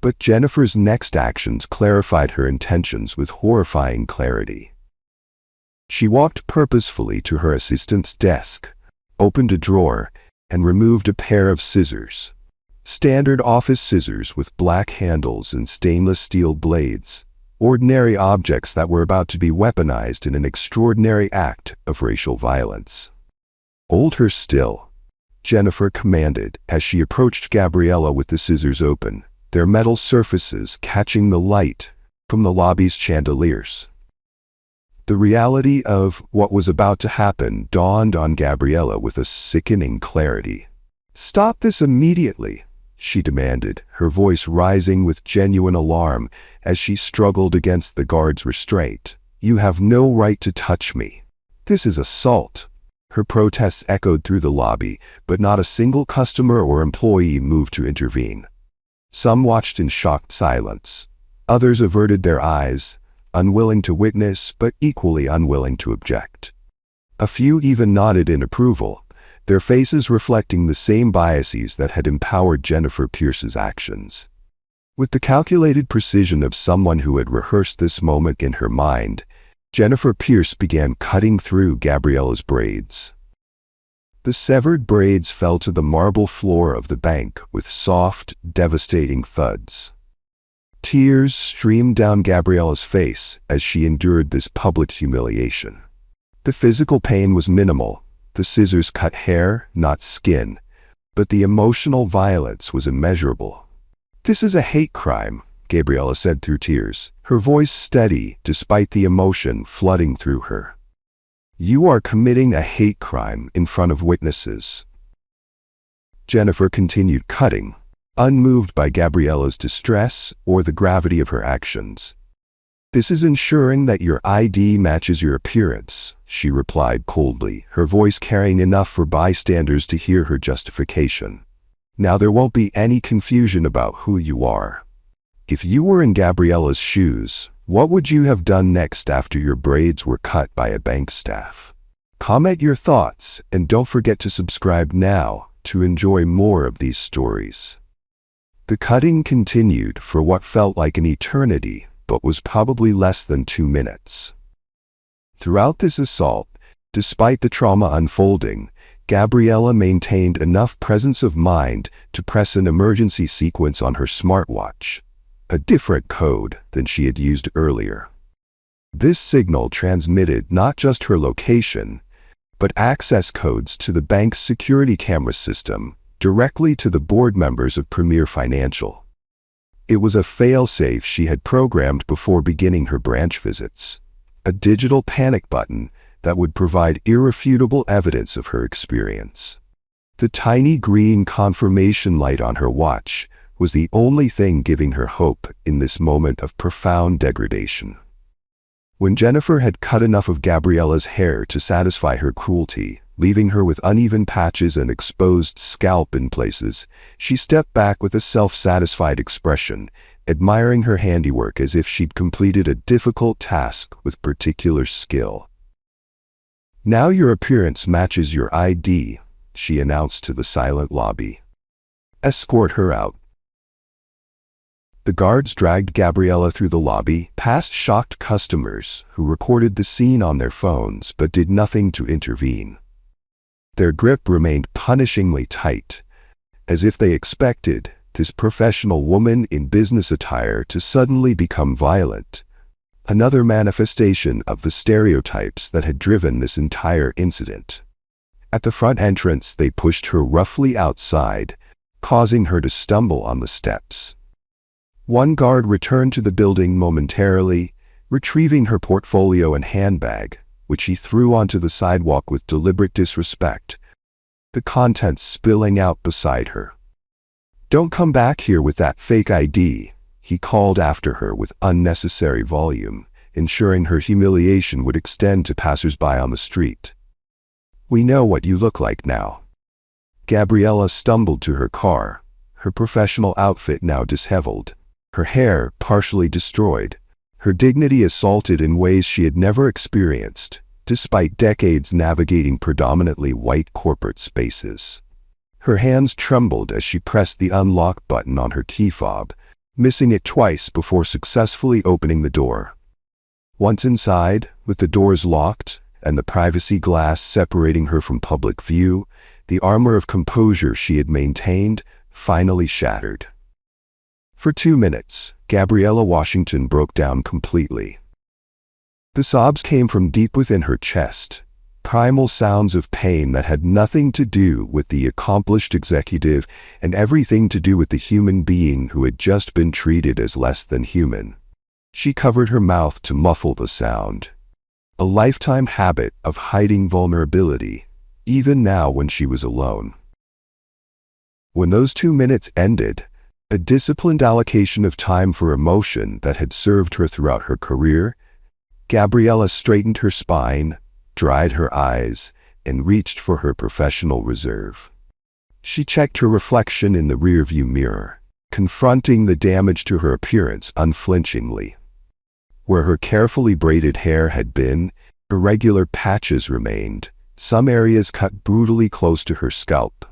But Jennifer's next actions clarified her intentions with horrifying clarity. She walked purposefully to her assistant's desk, opened a drawer, and removed a pair of scissors. Standard office scissors with black handles and stainless steel blades, ordinary objects that were about to be weaponized in an extraordinary act of racial violence. "Hold her still," Jennifer commanded as she approached Gabriella with the scissors open, their metal surfaces catching the light from the lobby's chandeliers. The reality of what was about to happen dawned on Gabriella with a sickening clarity. "Stop this immediately," she demanded, her voice rising with genuine alarm as she struggled against the guard's restraint. "You have no right to touch me. This is assault." Her protests echoed through the lobby, but not a single customer or employee moved to intervene. Some watched in shocked silence. Others averted their eyes, unwilling to witness but equally unwilling to object. A few even nodded in approval, their faces reflecting the same biases that had empowered Jennifer Pierce's actions. With the calculated precision of someone who had rehearsed this moment in her mind, Jennifer Pierce began cutting through Gabriella's braids. The severed braids fell to the marble floor of the bank with soft, devastating thuds. Tears streamed down Gabriella's face as she endured this public humiliation. The physical pain was minimal. The scissors cut hair, not skin, but the emotional violence was immeasurable. "This is a hate crime," Gabriella said through tears, her voice steady despite the emotion flooding through her. "You are committing a hate crime in front of witnesses." Jennifer continued cutting, unmoved by Gabriella's distress or the gravity of her actions. "This is ensuring that your ID matches your appearance," she replied coldly, her voice carrying enough for bystanders to hear her justification. "Now there won't be any confusion about who you are. If you were in Gabriella's shoes, what would you have done next after your braids were cut by a bank staff? Comment your thoughts, and don't forget to subscribe now to enjoy more of these stories." The cutting continued for what felt like an eternity, but was probably less than 2 minutes. Throughout this assault, despite the trauma unfolding, Gabriella maintained enough presence of mind to press an emergency sequence on her smartwatch, a different code than she had used earlier. This signal transmitted not just her location, but access codes to the bank's security camera system directly to the board members of Premier Financial. It was a fail-safe she had programmed before beginning her branch visits, a digital panic button that would provide irrefutable evidence of her experience. The tiny green confirmation light on her watch was the only thing giving her hope in this moment of profound degradation. When Jennifer had cut enough of Gabriella's hair to satisfy her cruelty, leaving her with uneven patches and exposed scalp in places, she stepped back with a self-satisfied expression, admiring her handiwork as if she'd completed a difficult task with particular skill. "Now your appearance matches your ID," she announced to the silent lobby. "Escort her out." The guards dragged Gabriella through the lobby, past shocked customers who recorded the scene on their phones but did nothing to intervene. Their grip remained punishingly tight, as if they expected this professional woman in business attire to suddenly become violent. Another manifestation of the stereotypes that had driven this entire incident. At the front entrance, they pushed her roughly outside, causing her to stumble on the steps. One guard returned to the building momentarily, retrieving her portfolio and handbag, which he threw onto the sidewalk with deliberate disrespect, the contents spilling out beside her. "Don't come back here with that fake ID," he called after her with unnecessary volume, ensuring her humiliation would extend to passers-by on the street. "We know what you look like now." Gabriella stumbled to her car, her professional outfit now disheveled, her hair partially destroyed, her dignity assaulted in ways she had never experienced, despite decades navigating predominantly white corporate spaces. Her hands trembled as she pressed the unlock button on her key fob, missing it twice before successfully opening the door. Once inside, with the doors locked and the privacy glass separating her from public view, the armor of composure she had maintained finally shattered. For 2 minutes, Gabriella Washington broke down completely. The sobs came from deep within her chest, primal sounds of pain that had nothing to do with the accomplished executive and everything to do with the human being who had just been treated as less than human. She covered her mouth to muffle the sound. A lifetime habit of hiding vulnerability, even now when she was alone. When those 2 minutes ended, a disciplined allocation of time for emotion that had served her throughout her career, Gabriella straightened her spine, dried her eyes, and reached for her professional reserve. She checked her reflection in the rearview mirror, confronting the damage to her appearance unflinchingly. Where her carefully braided hair had been, irregular patches remained, some areas cut brutally close to her scalp.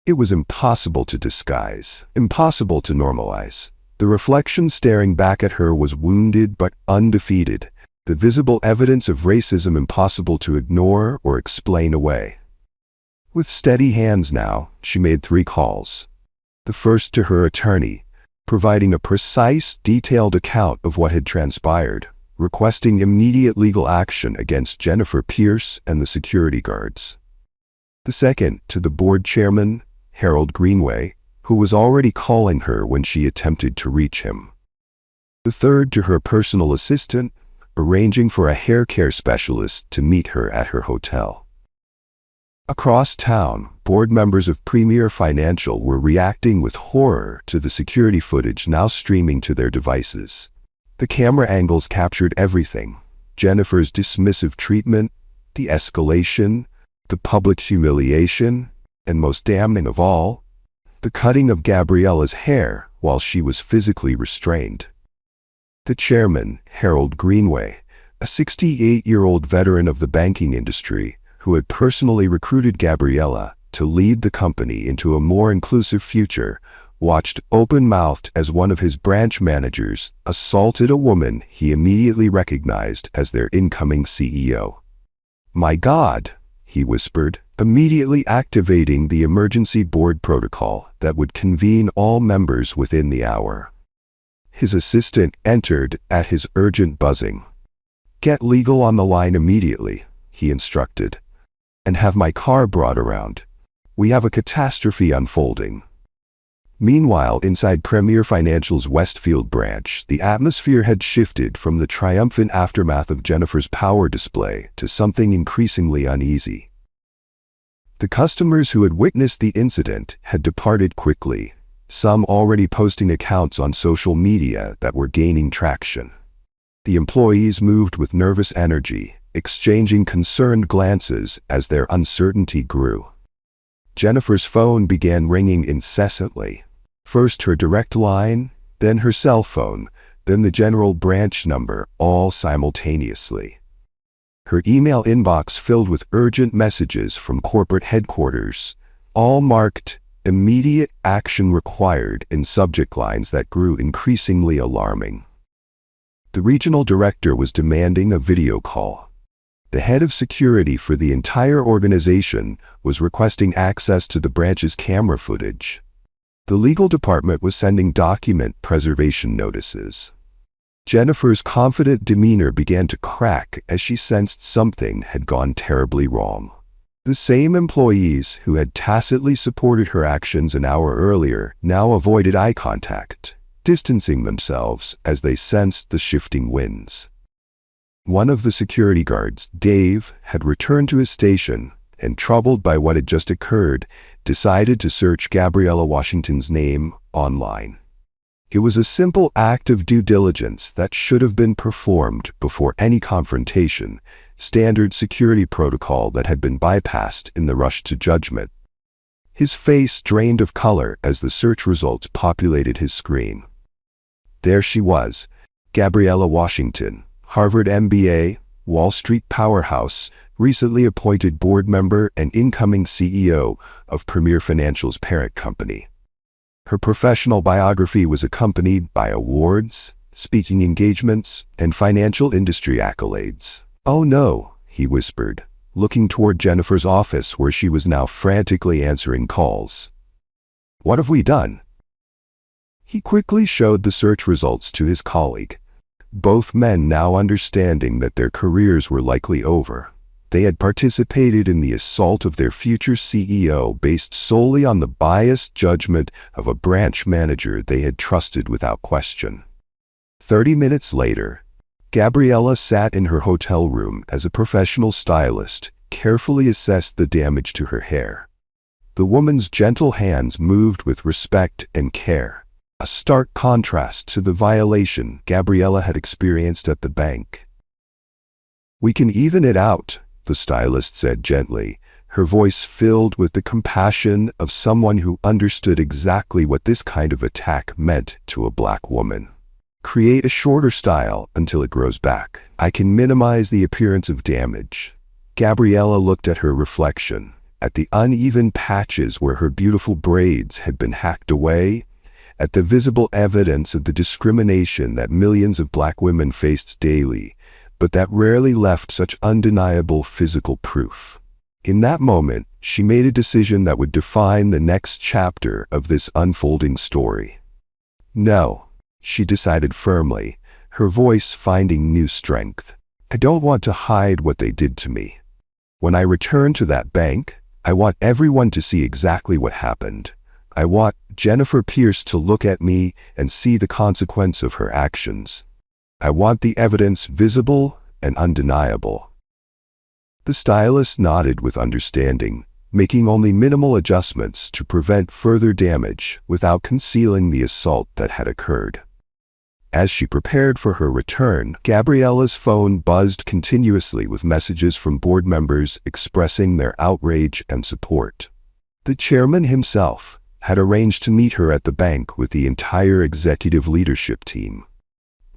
It was impossible to disguise, impossible to normalize. The reflection staring back at her was wounded but undefeated, the visible evidence of racism impossible to ignore or explain away. With steady hands now, she made 3 calls. The first to her attorney, providing a precise, detailed account of what had transpired, requesting immediate legal action against Jennifer Pierce and the security guards. The second to the board chairman, Harold Greenway, who was already calling her when she attempted to reach him. The third to her personal assistant, arranging for a hair care specialist to meet her at her hotel. Across town, board members of Premier Financial were reacting with horror to the security footage now streaming to their devices. The camera angles captured everything: Jennifer's dismissive treatment, the escalation, the public humiliation, and most damning of all, the cutting of Gabriella's hair while she was physically restrained. The chairman, Harold Greenway, a 68-year-old veteran of the banking industry who had personally recruited Gabriella to lead the company into a more inclusive future, watched open-mouthed as one of his branch managers assaulted a woman he immediately recognized as their incoming CEO. "My God," he whispered, immediately activating the emergency board protocol that would convene all members within the hour. His assistant entered at his urgent buzzing. "Get legal on the line immediately," he instructed, "and have my car brought around. We have a catastrophe unfolding." Meanwhile, inside Premier Financial's Westfield branch, the atmosphere had shifted from the triumphant aftermath of Jennifer's power display to something increasingly uneasy. The customers who had witnessed the incident had departed quickly, some already posting accounts on social media that were gaining traction. The employees moved with nervous energy, exchanging concerned glances as their uncertainty grew. Jennifer's phone began ringing incessantly. First her direct line, then her cell phone, then the general branch number, all simultaneously. Her email inbox filled with urgent messages from corporate headquarters, all marked "immediate action required" in subject lines that grew increasingly alarming. The regional director was demanding a video call. The head of security for the entire organization was requesting access to the branch's camera footage. The legal department was sending document preservation notices. Jennifer's confident demeanor began to crack as she sensed something had gone terribly wrong. The same employees who had tacitly supported her actions an hour earlier now avoided eye contact, distancing themselves as they sensed the shifting winds. One of the security guards, Dave, had returned to his station and, troubled by what had just occurred, decided to search Gabriella Washington's name online. It was a simple act of due diligence that should have been performed before any confrontation, standard security protocol that had been bypassed in the rush to judgment. His face drained of color as the search results populated his screen. There she was, Gabriella Washington, Harvard MBA, Wall Street powerhouse, recently appointed board member and incoming CEO of Premier Financial's parent company. Her professional biography was accompanied by awards, speaking engagements, and financial industry accolades. "Oh no," he whispered, looking toward Jennifer's office where she was now frantically answering calls. "What have we done?" He quickly showed the search results to his colleague, both men now understanding that their careers were likely over. They had participated in the assault of their future CEO based solely on the biased judgment of a branch manager they had trusted without question. 30 minutes later, Gabriella sat in her hotel room as a professional stylist, carefully assessed the damage to her hair. The woman's gentle hands moved with respect and care, a stark contrast to the violation Gabriella had experienced at the bank. "We can even it out," the stylist said gently, her voice filled with the compassion of someone who understood exactly what this kind of attack meant to a black woman. "Create a shorter style until it grows back. I can minimize the appearance of damage." Gabriella looked at her reflection, at the uneven patches where her beautiful braids had been hacked away, at the visible evidence of the discrimination that millions of black women faced daily, but that rarely left such undeniable physical proof. In that moment, she made a decision that would define the next chapter of this unfolding story. "No," she decided firmly, her voice finding new strength. "I don't want to hide what they did to me. When I return to that bank, I want everyone to see exactly what happened. I want Jennifer Pierce to look at me and see the consequence of her actions. I want the evidence visible and undeniable." The stylist nodded with understanding, making only minimal adjustments to prevent further damage without concealing the assault that had occurred. As she prepared for her return, Gabriella's phone buzzed continuously with messages from board members expressing their outrage and support. The chairman himself had arranged to meet her at the bank with the entire executive leadership team.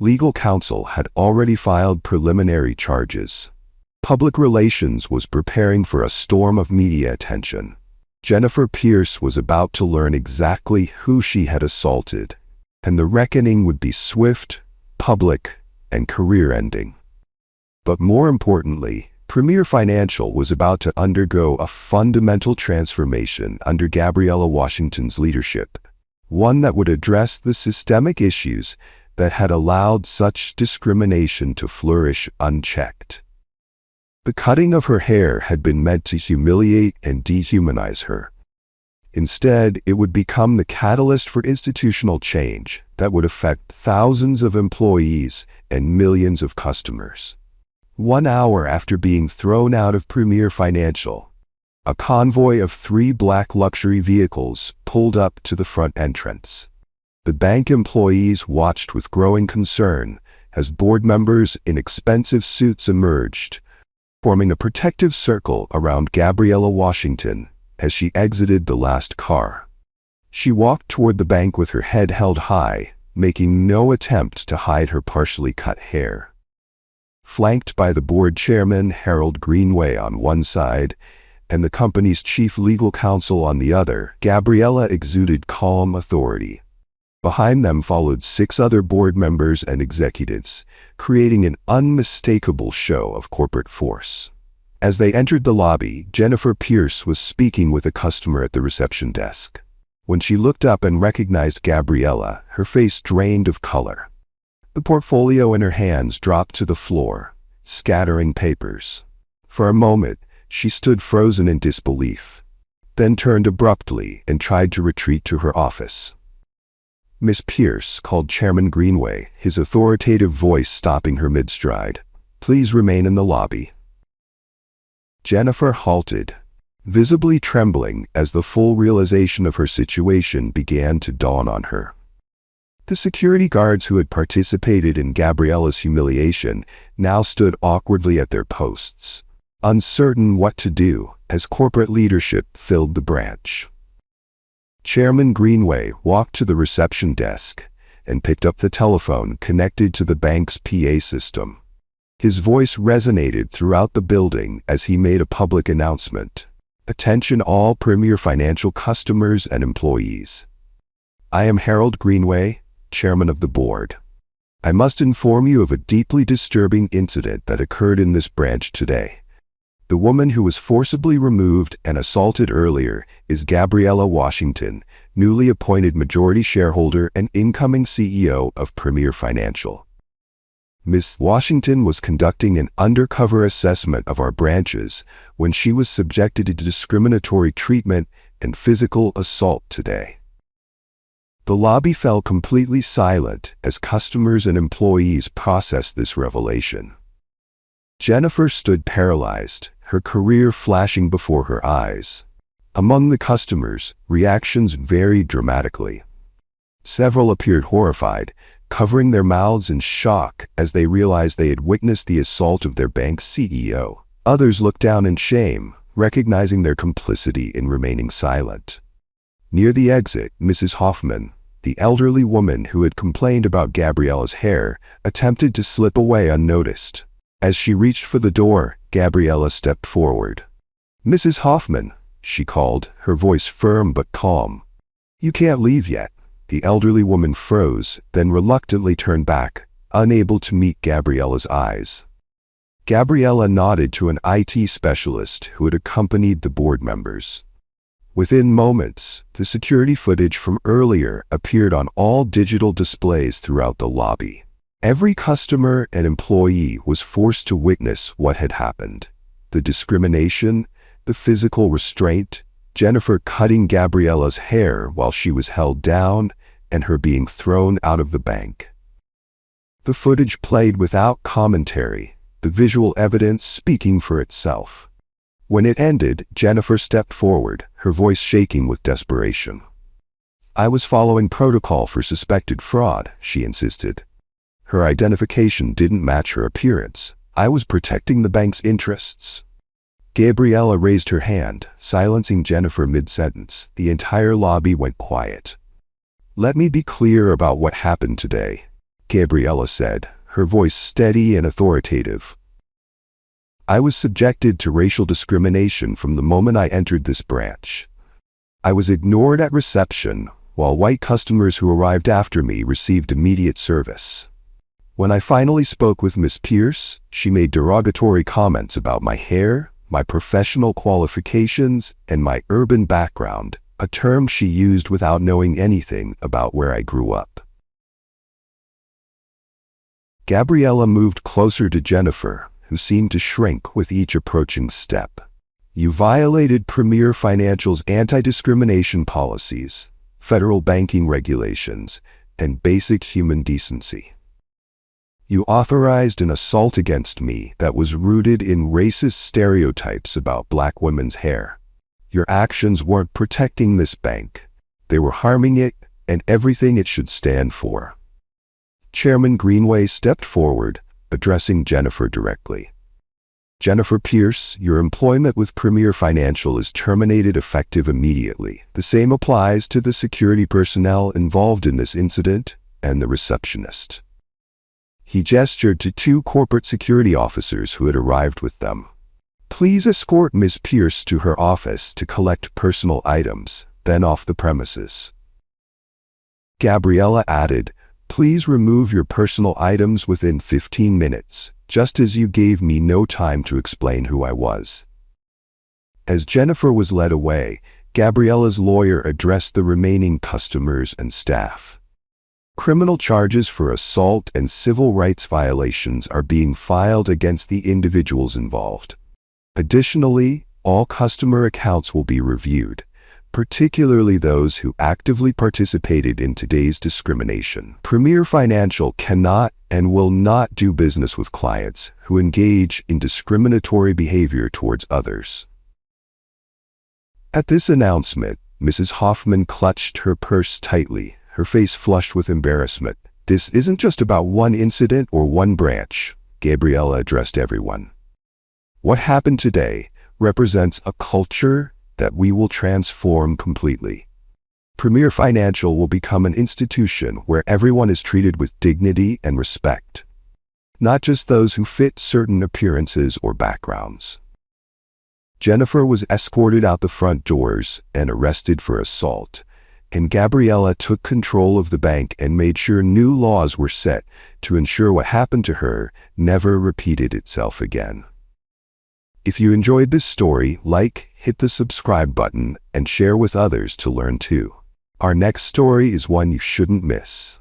Legal counsel had already filed preliminary charges. Public relations was preparing for a storm of media attention. Jennifer Pierce was about to learn exactly who she had assaulted, and the reckoning would be swift, public, and career-ending. But more importantly, Premier Financial was about to undergo a fundamental transformation under Gabriella Washington's leadership, one that would address the systemic issues that had allowed such discrimination to flourish unchecked. The cutting of her hair had been meant to humiliate and dehumanize her. Instead, it would become the catalyst for institutional change that would affect thousands of employees and millions of customers. 1 hour after being thrown out of Premier Financial, a convoy of 3 black luxury vehicles pulled up to the front entrance. The bank employees watched with growing concern as board members in expensive suits emerged, forming a protective circle around Gabriella Washington as she exited the last car. She walked toward the bank with her head held high, making no attempt to hide her partially cut hair. Flanked by the board chairman, Harold Greenway, on one side, and the company's chief legal counsel on the other, Gabriella exuded calm authority. Behind them followed 6 other board members and executives, creating an unmistakable show of corporate force. As they entered the lobby, Jennifer Pierce was speaking with a customer at the reception desk. When she looked up and recognized Gabriella, her face drained of color. The portfolio in her hands dropped to the floor, scattering papers. For a moment, she stood frozen in disbelief, then turned abruptly and tried to retreat to her office. "Miss Pierce," called Chairman Greenway, his authoritative voice stopping her mid-stride. "Please remain in the lobby." Jennifer halted, visibly trembling as the full realization of her situation began to dawn on her. The security guards who had participated in Gabriella's humiliation now stood awkwardly at their posts, uncertain what to do as corporate leadership filled the branch. Chairman Greenway walked to the reception desk and picked up the telephone connected to the bank's PA system. His voice resonated throughout the building as he made a public announcement. "Attention all Premier Financial customers and employees. I am Harold Greenway, Chairman of the Board. I must inform you of a deeply disturbing incident that occurred in this branch today. The woman who was forcibly removed and assaulted earlier is Gabriella Washington, newly appointed majority shareholder and incoming CEO of Premier Financial. Ms. Washington was conducting an undercover assessment of our branches when she was subjected to discriminatory treatment and physical assault today." The lobby fell completely silent as customers and employees processed this revelation. Jennifer stood paralyzed, her career flashing before her eyes. Among the customers, reactions varied dramatically. Several appeared horrified, covering their mouths in shock as they realized they had witnessed the assault of their bank's CEO. Others looked down in shame, recognizing their complicity in remaining silent. Near the exit, Mrs. Hoffman, the elderly woman who had complained about Gabriella's hair, attempted to slip away unnoticed. As she reached for the door, Gabriella stepped forward. "Mrs. Hoffman," she called, her voice firm but calm. "You can't leave yet." The elderly woman froze, then reluctantly turned back, unable to meet Gabriella's eyes. Gabriella nodded to an IT specialist who had accompanied the board members. Within moments, the security footage from earlier appeared on all digital displays throughout the lobby. Every customer and employee was forced to witness what had happened. The discrimination, the physical restraint, Jennifer cutting Gabriella's hair while she was held down, and her being thrown out of the bank. The footage played without commentary, the visual evidence speaking for itself. When it ended, Jennifer stepped forward, her voice shaking with desperation. "I was following protocol for suspected fraud," she insisted. Her identification didn't match her appearance. "I was protecting the bank's interests." Gabriella raised her hand, silencing Jennifer mid-sentence. The entire lobby went quiet. "Let me be clear about what happened today," Gabriella said, her voice steady and authoritative. "I was subjected to racial discrimination from the moment I entered this branch. I was ignored at reception, while white customers who arrived after me received immediate service. When I finally spoke with Miss Pierce, she made derogatory comments about my hair, my professional qualifications, and my urban background, a term she used without knowing anything about where I grew up." Gabriella moved closer to Jennifer, who seemed to shrink with each approaching step. "You violated Premier Financial's anti-discrimination policies, federal banking regulations, and basic human decency. You authorized an assault against me that was rooted in racist stereotypes about black women's hair. Your actions weren't protecting this bank. They were harming it and everything it should stand for." Chairman Greenway stepped forward, addressing Jennifer directly. "Jennifer Pierce, your employment with Premier Financial is terminated effective immediately. The same applies to the security personnel involved in this incident and the receptionist." He gestured to two corporate security officers who had arrived with them. Please escort Miss Pierce to her office to collect personal items, then off the premises. Gabriella added, please remove your personal items within 15 minutes, just as you gave me no time to explain who I was. As Jennifer was led away, Gabriella's lawyer addressed the remaining customers and staff. Criminal charges for assault and civil rights violations are being filed against the individuals involved. Additionally, all customer accounts will be reviewed, particularly those who actively participated in today's discrimination. Premier Financial cannot and will not do business with clients who engage in discriminatory behavior towards others. At this announcement, Mrs. Hoffman clutched her purse tightly, her face flushed with embarrassment. This isn't just about one incident or one branch, Gabriella addressed everyone. What happened today represents a culture that we will transform completely. Premier Financial will become an institution where everyone is treated with dignity and respect, not just those who fit certain appearances or backgrounds. Jennifer was escorted out the front doors and arrested for assault, and Gabriella took control of the bank and made sure new laws were set to ensure what happened to her never repeated itself again. If you enjoyed this story, hit the subscribe button, and share with others to learn too. Our next story is one you shouldn't miss.